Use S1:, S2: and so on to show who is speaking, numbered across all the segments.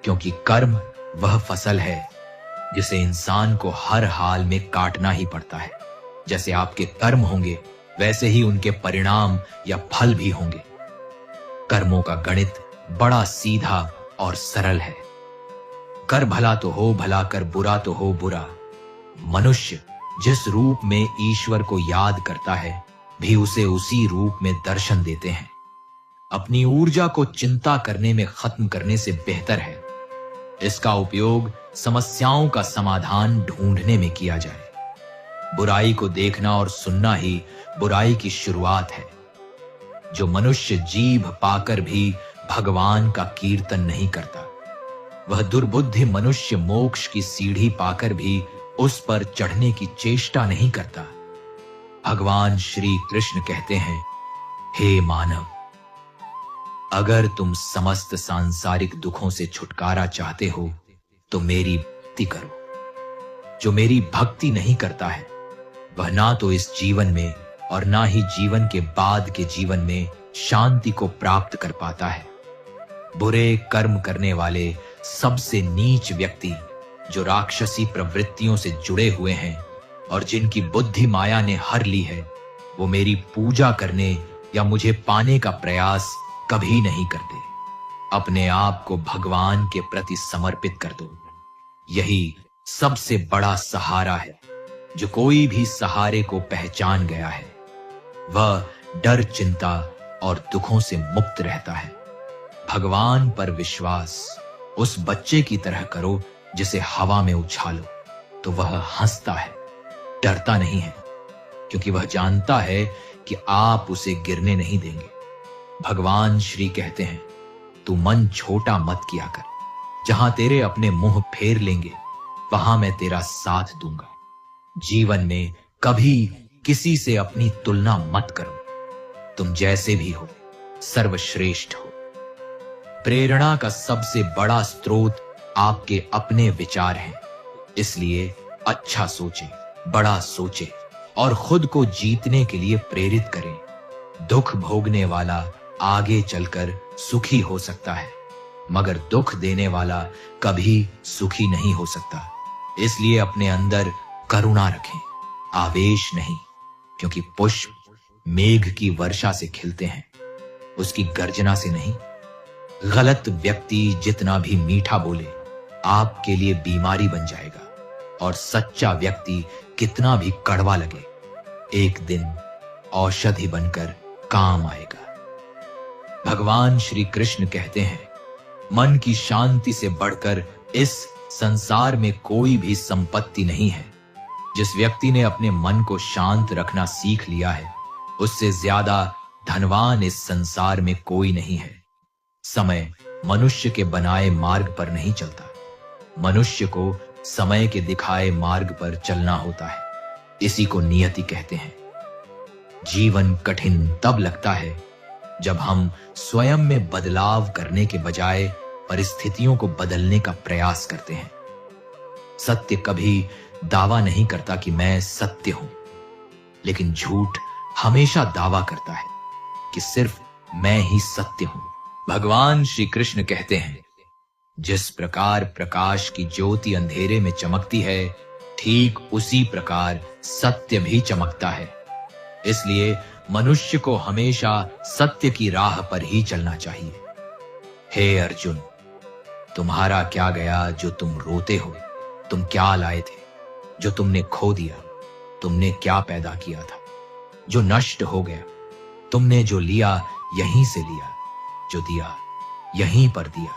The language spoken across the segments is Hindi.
S1: क्योंकि कर्म वह फसल है जिसे इंसान को हर हाल में काटना ही पड़ता है। जैसे आपके कर्म होंगे वैसे ही उनके परिणाम या फल भी होंगे। कर्मों का गणित बड़ा सीधा और सरल है। कर भला तो हो भला, कर बुरा तो हो बुरा। मनुष्य जिस रूप में ईश्वर को याद करता है भी उसे उसी रूप में दर्शन देते हैं। अपनी ऊर्जा को चिंता करने में खत्म करने से बेहतर है इसका उपयोग समस्याओं का समाधान ढूंढने में किया जाए। बुराई को देखना और सुनना ही बुराई की शुरुआत है। जो मनुष्य जीभ पाकर भी भगवान का कीर्तन नहीं करता, वह दुर्बुद्धि मनुष्य मोक्ष की सीढ़ी पाकर भी उस पर चढ़ने की चेष्टा नहीं करता। भगवान श्री कृष्ण कहते हैं, हे मानव, अगर तुम समस्त सांसारिक दुखों से छुटकारा चाहते हो तो मेरी भक्ति करो। जो मेरी भक्ति नहीं करता है वह ना तो इस जीवन में और ना ही जीवन के बाद के जीवन में शांति को प्राप्त कर पाता है। बुरे कर्म करने वाले सबसे नीच व्यक्ति जो राक्षसी प्रवृत्तियों से जुड़े हुए हैं और जिनकी बुद्धि माया ने हर ली है, वो मेरी पूजा करने या मुझे पाने का प्रयास कभी नहीं करते। अपने आप को भगवान के प्रति समर्पित कर दो। यही सबसे बड़ा सहारा है। जो कोई भी सहारे को पहचान गया है वह डर, चिंता और दुखों से मुक्त रहता है। भगवान पर विश्वास उस बच्चे की तरह करो जिसे हवा में उछालो तो वह हंसता है, डरता नहीं है, क्योंकि वह जानता है कि आप उसे गिरने नहीं देंगे। भगवान श्री कहते हैं, तू मन छोटा मत किया कर। जहां तेरे अपने मुंह फेर लेंगे वहां मैं तेरा साथ दूंगा। जीवन में कभी किसी से अपनी तुलना मत करो। तुम जैसे भी हो सर्वश्रेष्ठ हो। प्रेरणा का सबसे बड़ा स्रोत आपके अपने विचार हैं। इसलिए अच्छा सोचें, बड़ा सोचें और खुद को जीतने के लिए प्रेरित करें। दुख भोगने वाला आगे चलकर सुखी हो सकता है, मगर दुख देने वाला कभी सुखी नहीं हो सकता। इसलिए अपने अंदर करुणा रखें, आवेश नहीं, क्योंकि पुष्प मेघ की वर्षा से खिलते हैं, उसकी गर्जना से नहीं। गलत व्यक्ति जितना भी मीठा बोले आपके लिए बीमारी बन जाएगा, और सच्चा व्यक्ति कितना भी कड़वा लगे एक दिन औषधि बनकर काम आएगा। भगवान श्री कृष्ण कहते हैं, मन की शांति से बढ़कर इस संसार में कोई भी संपत्ति नहीं है। जिस व्यक्ति ने अपने मन को शांत रखना सीख लिया है, उससे ज्यादा धनवान इस संसार में कोई नहीं है। समय मनुष्य के बनाए मार्ग पर नहीं चलता, मनुष्य को समय के दिखाए मार्ग पर चलना होता है। इसी को नियति कहते हैं। जीवन कठिन तब लगता है जब हम स्वयं में बदलाव करने के बजाय परिस्थितियों को बदलने का प्रयास करते हैं। सत्य कभी दावा नहीं करता कि मैं सत्य हूं, लेकिन झूठ हमेशा दावा करता है कि सिर्फ मैं ही सत्य हूं। भगवान श्री कृष्ण कहते हैं, जिस प्रकार प्रकाश की ज्योति अंधेरे में चमकती है, ठीक उसी प्रकार सत्य भी चमकता है। इसलिए मनुष्य को हमेशा सत्य की राह पर ही चलना चाहिए। हे अर्जुन, तुम्हारा क्या गया जो तुम रोते हो? तुम क्या लाए थे जो तुमने खो दिया? तुमने क्या पैदा किया था जो नष्ट हो गया? तुमने जो लिया यहीं से लिया, जो दिया यहीं पर दिया।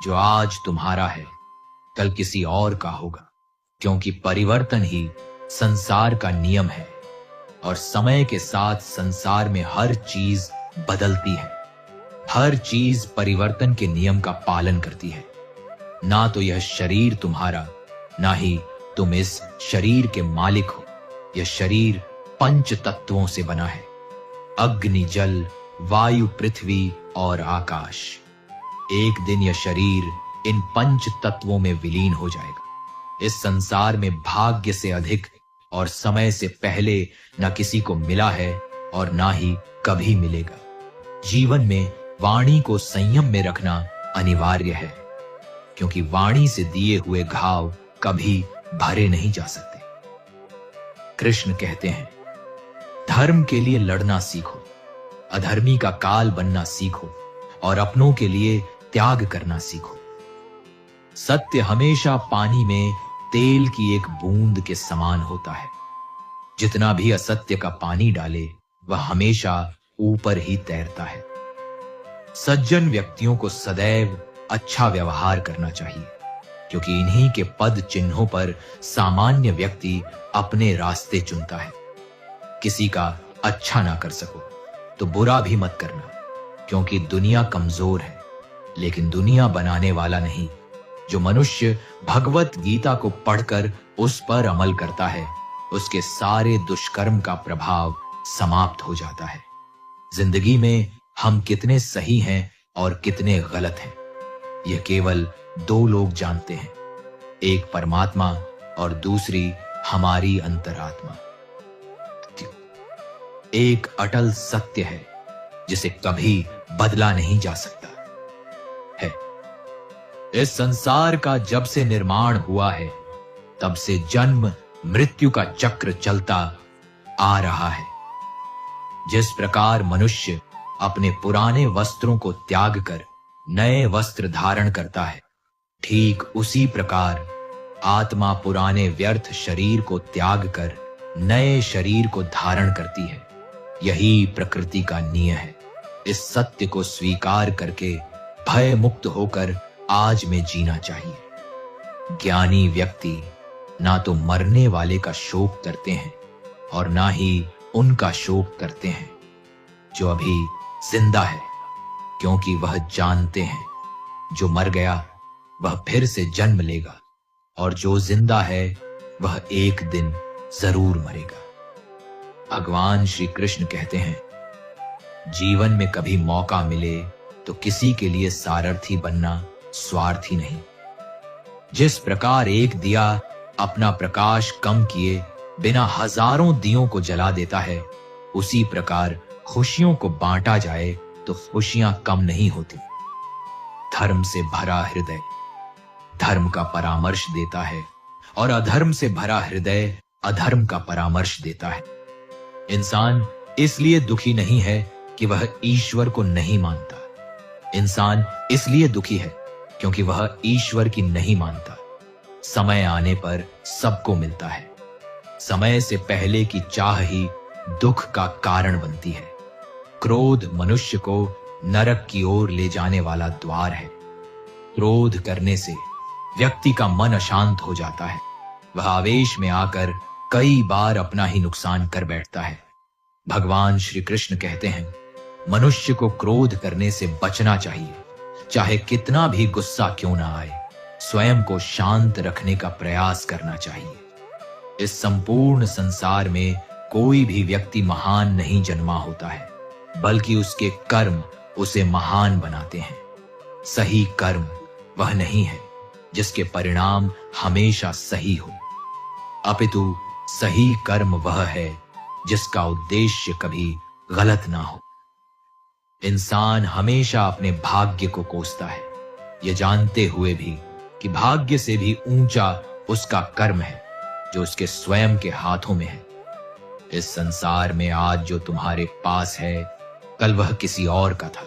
S1: जो आज तुम्हारा है कल किसी और का होगा, क्योंकि परिवर्तन ही संसार का नियम है, और समय के साथ संसार में हर चीज बदलती है। हर चीज परिवर्तन के नियम का पालन करती है। ना तो यह शरीर तुम्हारा, ना ही तुम इस शरीर के मालिक हो। यह शरीर पंच तत्वों से बना है, अग्नि, जल, वायु, पृथ्वी और आकाश। एक दिन यह शरीर इन पंच तत्वों में विलीन हो जाएगा। इस संसार में भाग्य से अधिक और समय से पहले न किसी को मिला है और ना ही कभी मिलेगा। जीवन में वाणी को संयम में रखना अनिवार्य है, क्योंकि वाणी से दिए हुए घाव कभी भरे नहीं जा सकते। कृष्ण कहते हैं, धर्म के लिए लड़ना सीखो, अधर्मी का काल बनना सीखो और अपनों के लिए त्याग करना सीखो। सत्य हमेशा पानी में तेल की एक बूंद के समान होता है। जितना भी असत्य का पानी डाले वह हमेशा ऊपर ही तैरता है। सज्जन व्यक्तियों को सदैव अच्छा व्यवहार करना चाहिए, क्योंकि इन्हीं के पद चिन्हों पर सामान्य व्यक्ति अपने रास्ते चुनता है। किसी का अच्छा ना कर सको तो बुरा भी मत करना, क्योंकि दुनिया कमजोर है, लेकिन दुनिया बनाने वाला नहीं। जो मनुष्य भगवत गीता को पढ़कर उस पर अमल करता है, उसके सारे दुष्कर्म का प्रभाव समाप्त हो जाता है। जिंदगी में हम कितने सही हैं और कितने गलत हैं, यह केवल दो लोग जानते हैं, एक परमात्मा और दूसरी हमारी अंतरात्मा। एक अटल सत्य है जिसे कभी बदला नहीं जा सकता है। इस संसार का जब से निर्माण हुआ है, तब से जन्म मृत्यु का चक्र चलता आ रहा है। जिस प्रकार मनुष्य अपने पुराने वस्त्रों को त्याग कर नए वस्त्र धारण करता है, ठीक उसी प्रकार आत्मा पुराने व्यर्थ शरीर को त्याग कर नए शरीर को धारण करती है। यही प्रकृति का नियम है। इस सत्य को स्वीकार करके भय मुक्त होकर आज में जीना चाहिए। ज्ञानी व्यक्ति ना तो मरने वाले का शोक करते हैं और ना ही उनका शोक करते हैं जो अभी जिंदा है, क्योंकि वह जानते हैं जो मर गया वह फिर से जन्म लेगा और जो जिंदा है वह एक दिन जरूर मरेगा। भगवान श्री कृष्ण कहते हैं, जीवन में कभी मौका मिले तो किसी के लिए सारथी बनना स्वार्थी नहीं। जिस प्रकार एक दिया अपना प्रकाश कम किए बिना हजारों दियों को जला देता है, उसी प्रकार खुशियों को बांटा जाए तो खुशियां कम नहीं होती। धर्म से भरा हृदय धर्म का परामर्श देता है और अधर्म से भरा हृदय अधर्म का परामर्श देता है। इंसान इसलिए दुखी नहीं है कि वह ईश्वर को नहीं मानता। इंसान इसलिए दुखी है क्योंकि वह ईश्वर की नहीं मानता। समय आने पर सबको मिलता है। समय से पहले की चाह ही दुख का कारण बनती है। क्रोध मनुष्य को नरक की ओर ले जाने वाला द्वार है। क्रोध करने से व्यक्ति का मन अशांत हो जाता है। वह आवेश में आकर कई बार अपना ही नुकसान कर बैठता है। भगवान श्री कृष्ण कहते हैं, मनुष्य को क्रोध करने से बचना चाहिए। चाहे कितना भी गुस्सा क्यों ना आए, स्वयं को शांत रखने का प्रयास करना चाहिए। इस संपूर्ण संसार में कोई भी व्यक्ति महान नहीं जन्मा होता है, बल्कि उसके कर्म उसे महान बनाते हैं। सही कर्म वह नहीं है जिसके परिणाम हमेशा सही हो, अपितु सही कर्म वह है जिसका उद्देश्य कभी गलत ना हो। इंसान हमेशा अपने भाग्य को कोसता है, यह जानते हुए भी कि भाग्य से भी ऊंचा उसका कर्म है जो उसके स्वयं के हाथों में है। इस संसार में आज जो तुम्हारे पास है, कल वह किसी और का था,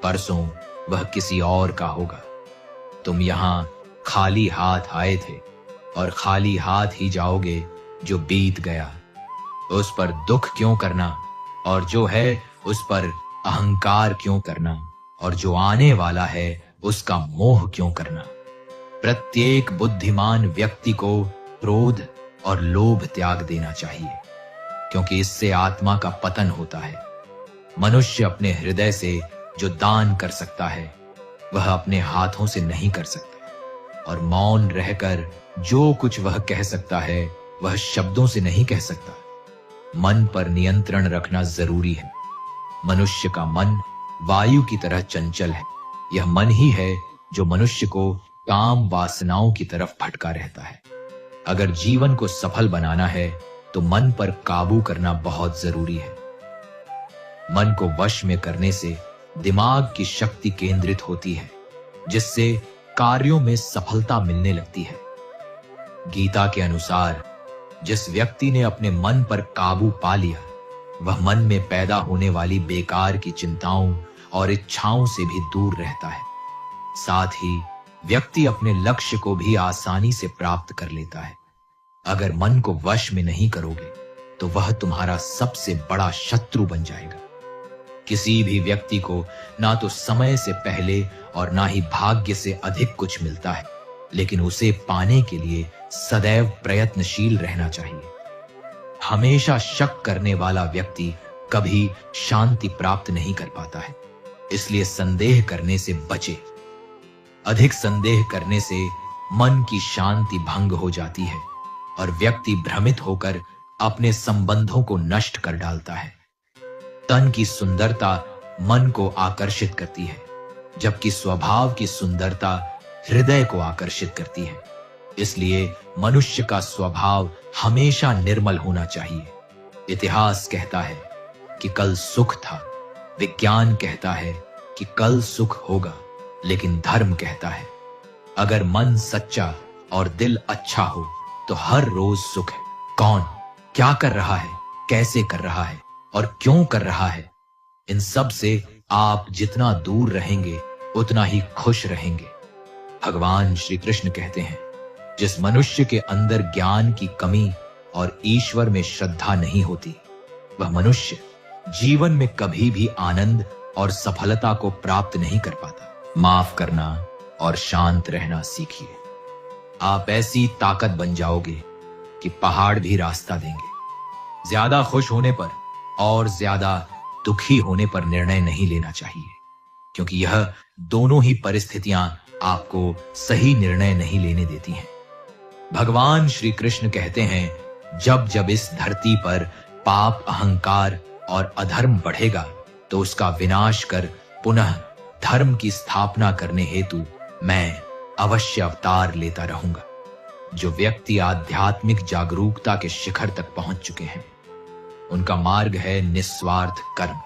S1: परसों वह किसी और का होगा। तुम यहां खाली हाथ आए थे और खाली हाथ ही जाओगे। जो बीत गया उस पर दुख क्यों करना, और जो है उस पर अहंकार क्यों करना, और जो आने वाला है उसका मोह क्यों करना। प्रत्येक बुद्धिमान व्यक्ति को क्रोध और लोभ त्याग देना चाहिए, क्योंकि इससे आत्मा का पतन होता है। मनुष्य अपने हृदय से जो दान कर सकता है वह अपने हाथों से नहीं कर सकता, और मौन रहकर जो कुछ वह कह सकता है वह शब्दों से नहीं कह सकता। मन पर नियंत्रण रखना जरूरी है। मनुष्य का मन वायु की तरह चंचल है। यह मन ही है जो मनुष्य को काम वासनाओं की तरफ भटका रहता है। अगर जीवन को सफल बनाना है तो मन पर काबू करना बहुत जरूरी है। मन को वश में करने से दिमाग की शक्ति केंद्रित होती है, जिससे कार्यों में सफलता मिलने लगती है। गीता के अनुसार जिस व्यक्ति ने अपने मन पर काबू पा लिया, वह मन में पैदा होने वाली बेकार की चिंताओं और इच्छाओं से भी दूर रहता है। साथ ही व्यक्ति अपने लक्ष्य को भी आसानी से प्राप्त कर लेता है। अगर मन को वश में नहीं करोगे तो वह तुम्हारा सबसे बड़ा शत्रु बन जाएगा। किसी भी व्यक्ति को ना तो समय से पहले और ना ही भाग्य से अधिक कुछ मिलता है, लेकिन उसे पाने के लिए सदैव प्रयत्नशील रहना चाहिए। हमेशा शक करने वाला व्यक्ति कभी शांति प्राप्त नहीं कर पाता है, इसलिए संदेह करने से बचे। अधिक संदेह करने से मन की शांति भंग हो जाती है और व्यक्ति भ्रमित होकर अपने संबंधों को नष्ट कर डालता है। तन की सुंदरता मन को आकर्षित करती है, जबकि स्वभाव की सुंदरता हृदय को आकर्षित करती है। इसलिए मनुष्य का स्वभाव हमेशा निर्मल होना चाहिए। इतिहास कहता है कि कल सुख था, विज्ञान कहता है कि कल सुख होगा, लेकिन धर्म कहता है अगर मन सच्चा और दिल अच्छा हो तो हर रोज सुख है। कौन क्या कर रहा है, कैसे कर रहा है और क्यों कर रहा है, इन सब से आप जितना दूर रहेंगे उतना ही खुश रहेंगे। भगवान श्री कृष्ण कहते हैं जिस मनुष्य के अंदर ज्ञान की कमी और ईश्वर में श्रद्धा नहीं होती, वह मनुष्य जीवन में कभी भी आनंद और सफलता को प्राप्त नहीं कर पाता। माफ करना और शांत रहना सीखिए। आप ऐसी ताकत बन जाओगे कि पहाड़ भी रास्ता देंगे। ज्यादा खुश होने पर और ज्यादा दुखी होने पर निर्णय नहीं लेना चाहिए, क्योंकि यह दोनों ही परिस्थितियां आपको सही निर्णय नहीं लेने देती हैं। भगवान श्री कृष्ण कहते हैं जब जब इस धरती पर पाप, अहंकार और अधर्म बढ़ेगा तो उसका विनाश कर पुनः धर्म की स्थापना करने हेतु मैं अवश्य अवतार लेता रहूंगा। जो व्यक्ति आध्यात्मिक जागरूकता के शिखर तक पहुंच चुके हैं, उनका मार्ग है निस्वार्थ कर्म।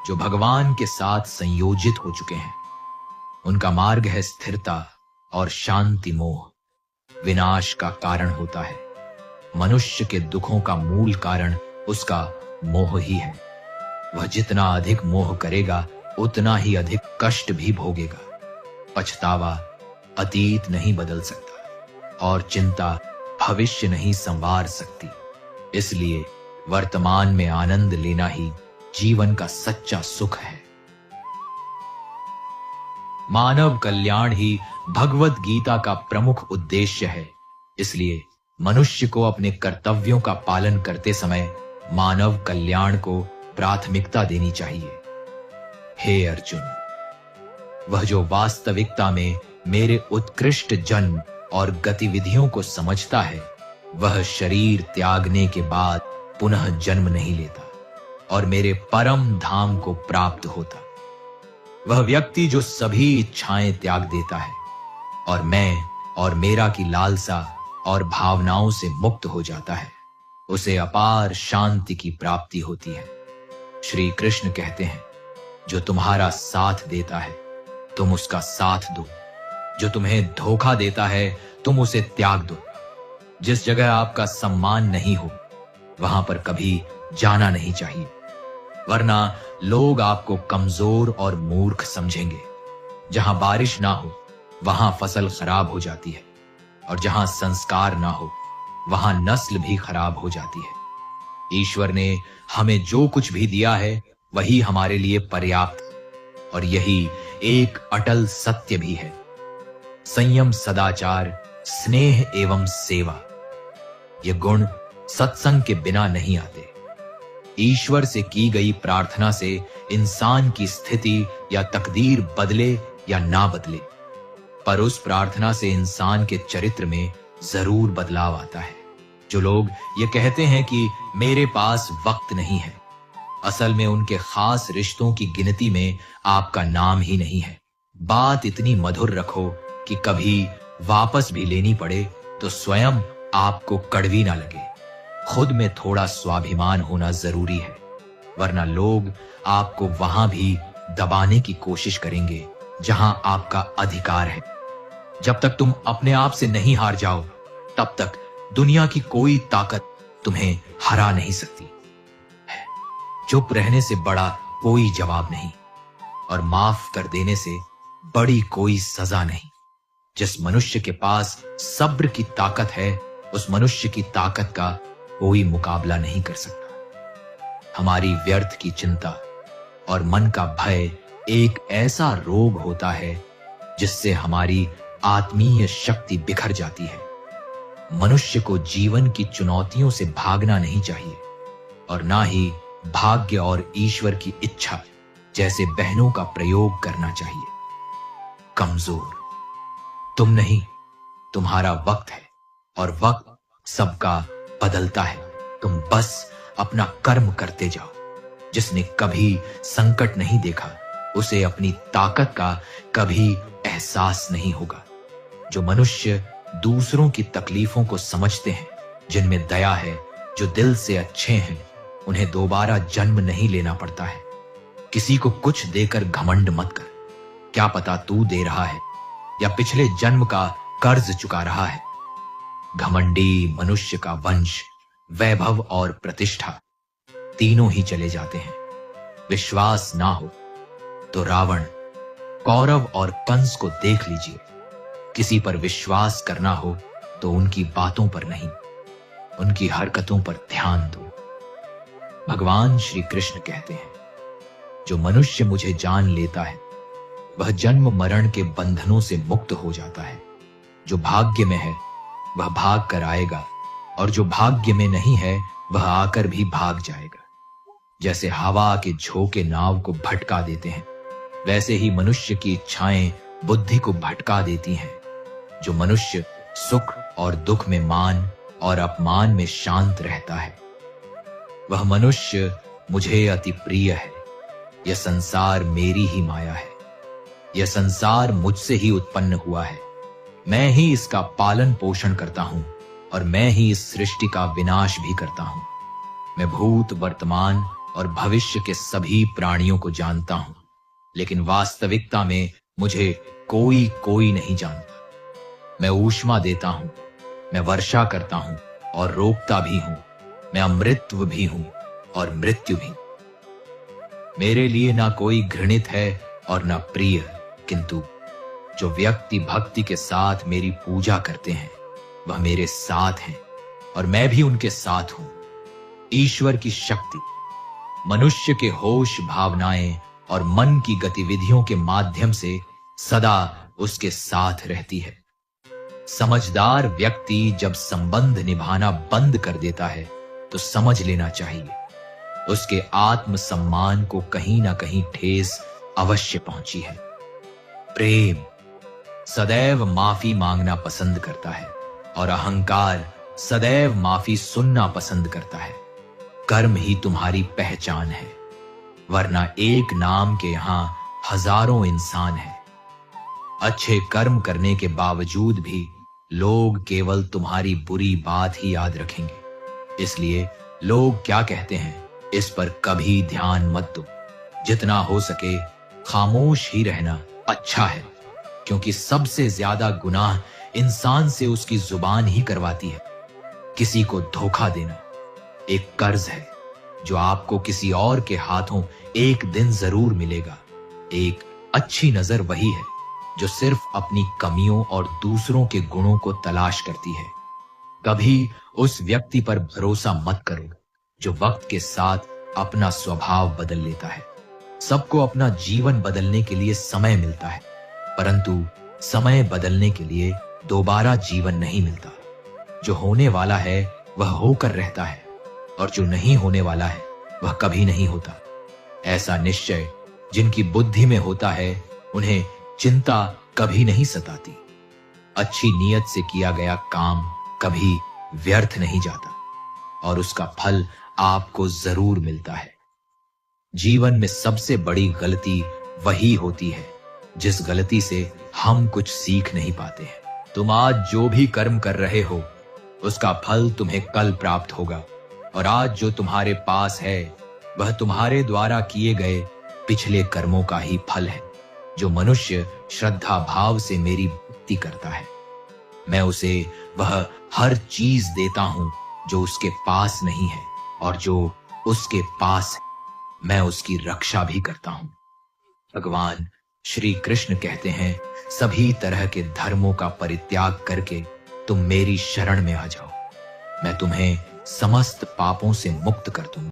S1: जो भगवान के साथ संयोजित हो चुके हैं, उनका मार्ग है स्थिरता और शांति। मोह विनाश का कारण होता है। मनुष्य के दुखों का मूल कारण उसका मोह ही है। वह जितना अधिक मोह करेगा उतना ही अधिक कष्ट भी भोगेगा। पछतावा अतीत नहीं बदल सकता और चिंता भविष्य नहीं संवार सकती। इसलिए वर्तमान में आनंद लेना ही जीवन का सच्चा सुख है। मानव कल्याण ही भगवत गीता का प्रमुख उद्देश्य है। इसलिए मनुष्य को अपने कर्तव्यों का पालन करते समय मानव कल्याण को प्राथमिकता देनी चाहिए। हे अर्जुन, वह जो वास्तविकता में मेरे उत्कृष्ट जन्म और गतिविधियों को समझता है, वह शरीर त्यागने के बाद पुनः जन्म नहीं लेता और मेरे परम धाम को प्राप्त होता। वह व्यक्ति जो सभी इच्छाएं त्याग देता है और मैं और मेरा की लालसा और भावनाओं से मुक्त हो जाता है, उसे अपार शांति की प्राप्ति होती है। श्री कृष्ण कहते हैं जो तुम्हारा साथ देता है तुम उसका साथ दो, जो तुम्हें धोखा देता है तुम उसे त्याग दो। जिस जगह आपका सम्मान नहीं हो वहां पर कभी जाना नहीं चाहिए, वरना लोग आपको कमजोर और मूर्ख समझेंगे। जहां बारिश ना हो वहां फसल खराब हो जाती है और जहां संस्कार ना हो वहां नस्ल भी खराब हो जाती है। ईश्वर ने हमें जो कुछ भी दिया है वही हमारे लिए पर्याप्त है और यही एक अटल सत्य भी है। संयम, सदाचार, स्नेह एवं सेवा, ये गुण सत्संग के बिना नहीं आते। ईश्वर से की गई प्रार्थना से इंसान की स्थिति या तकदीर बदले या ना बदले, पर उस प्रार्थना से इंसान के चरित्र में जरूर बदलाव आता है। जो लोग ये कहते हैं कि मेरे पास वक्त नहीं है, असल में उनके खास रिश्तों की गिनती में आपका नाम ही नहीं है। बात इतनी मधुर रखो कि कभी वापस भी लेनी पड़े तो स्वयं आपको कड़वी ना लगे। खुद में थोड़ा स्वाभिमान होना जरूरी है, वरना लोग आपको वहां भी दबाने की कोशिश करेंगे जहां आपका अधिकार है। जब तक तुम अपने आप से नहीं हार जाओ, तब तक दुनिया की कोई ताकत तुम्हें हरा नहीं सकती। चुप रहने से बड़ा कोई जवाब नहीं, और माफ कर देने से बड़ी कोई सजा नहीं। जिस मनुष्य के पास सब्र की ताकत है, उस मनुष्य की ताकत का कोई मुकाबला नहीं कर सकता। हमारी व्यर्थ की चिंता और मन का भय एक ऐसा रोग होता है जिससे हमारी आत्मीय शक्ति बिखर जाती है। मनुष्य को जीवन की चुनौतियों से भागना नहीं चाहिए, और ना ही भाग्य और ईश्वर की इच्छा जैसे बहनों का प्रयोग करना चाहिए। कमजोर तुम नहीं, तुम्हारा वक्त है, और वक्त सबका बदलता है। तुम बस अपना कर्म करते जाओ। जिसने कभी संकट नहीं देखा, उसे अपनी ताकत का कभी एहसास नहीं होगा। जो मनुष्य दूसरों की तकलीफों को समझते हैं, जिनमें दया है, जो दिल से अच्छे हैं, उन्हें दोबारा जन्म नहीं लेना पड़ता है। किसी को कुछ देकर घमंड मत कर। क्या पता तू दे रहा है या पिछले जन्म का कर्ज चुका रहा है। घमंडी मनुष्य का वंश, वैभव और प्रतिष्ठा तीनों ही चले जाते हैं। विश्वास ना हो तो रावण, कौरव और कंस को देख लीजिए। किसी पर विश्वास करना हो तो उनकी बातों पर नहीं, उनकी हरकतों पर ध्यान दो। भगवान श्री कृष्ण कहते हैं, जो मनुष्य मुझे जान लेता है, वह जन्म मरण के बंधनों से मुक्त हो जाता है। जो भाग्य में है वह भाग कर आएगा, और जो भाग्य में नहीं है वह आकर भी भाग जाएगा। जैसे हवा के झोंके नाव को भटका देते हैं, वैसे ही मनुष्य की इच्छाएं बुद्धि को भटका देती हैं। जो मनुष्य सुख और दुख में, मान और अपमान में शांत रहता है, वह मनुष्य मुझे अति प्रिय है। यह संसार मेरी ही माया है। यह संसार मुझसे ही उत्पन्न हुआ है। मैं ही इसका पालन पोषण करता हूं, और मैं ही इस सृष्टि का विनाश भी करता हूं। मैं भूत, वर्तमान और भविष्य के सभी प्राणियों को जानता हूं, लेकिन वास्तविकता में मुझे कोई नहीं जानता। मैं ऊष्मा देता हूं, मैं वर्षा करता हूं और रोकता भी हूं। मैं अमृतत्व भी हूं और मृत्यु भी। मेरे लिए ना कोई घृणित है और ना प्रिय, किंतु जो व्यक्ति भक्ति के साथ मेरी पूजा करते हैं, वह मेरे साथ हैं और मैं भी उनके साथ हूं। ईश्वर की शक्ति मनुष्य के होश, भावनाएं और मन की गतिविधियों के माध्यम से सदा उसके साथ रहती है। समझदार व्यक्ति जब संबंध निभाना बंद कर देता है, तो समझ लेना चाहिए उसके आत्मसम्मान को कहीं ना कहीं ठेस अवश्य पहुंची है। प्रेम सदैव माफी मांगना पसंद करता है, और अहंकार सदैव माफी सुनना पसंद करता है। कर्म ही तुम्हारी पहचान है, वरना एक नाम के यहां हजारों इंसान हैं। अच्छे कर्म करने के बावजूद भी लोग केवल तुम्हारी बुरी बात ही याद रखेंगे। इसलिए लोग क्या कहते हैं, इस पर कभी ध्यान मत दो। जितना हो सके खामोश ही रहना अच्छा है, क्योंकि सबसे ज्यादा गुनाह इंसान से उसकी जुबान ही करवाती है। किसी को धोखा देना एक कर्ज है जो आपको किसी और के हाथों एक दिन जरूर मिलेगा। एक अच्छी नजर वही है जो सिर्फ अपनी कमियों और दूसरों के गुणों को तलाश करती है। कभी उस व्यक्ति पर भरोसा मत करो जो वक्त के साथ अपना स्वभाव बदल लेता है। सबको अपना जीवन बदलने के लिए समय मिलता है, परंतु समय बदलने के लिए दोबारा जीवन नहीं मिलता। जो होने वाला है वह होकर रहता है, और जो नहीं होने वाला है वह कभी नहीं होता। ऐसा निश्चय जिनकी बुद्धि में होता है, उन्हें चिंता कभी नहीं सताती। अच्छी नीयत से किया गया काम कभी व्यर्थ नहीं जाता, और उसका फल आपको जरूर मिलता है। जीवन में सबसे बड़ी गलती वही होती है जिस गलती से हम कुछ सीख नहीं पाते हैं। तुम आज जो भी कर्म कर रहे हो, उसका फल तुम्हें कल प्राप्त होगा, और आज जो तुम्हारे पास है वह तुम्हारे द्वारा किए गए पिछले कर्मों का ही फल है। जो मनुष्य श्रद्धा भाव से मेरी व्यक्ति करता है। मैं उसे वह हर चीज देता हूं जो उसके पास नहीं है, और जो उसके पास है मैं उसकी रक्षा भी करता हूं। भगवान श्री कृष्ण कहते हैं, सभी तरह के धर्मों का परित्याग करके तुम मेरी शरण में आ जाओ, मैं तुम्हें समस्त पापों से मुक्त कर दूंगा।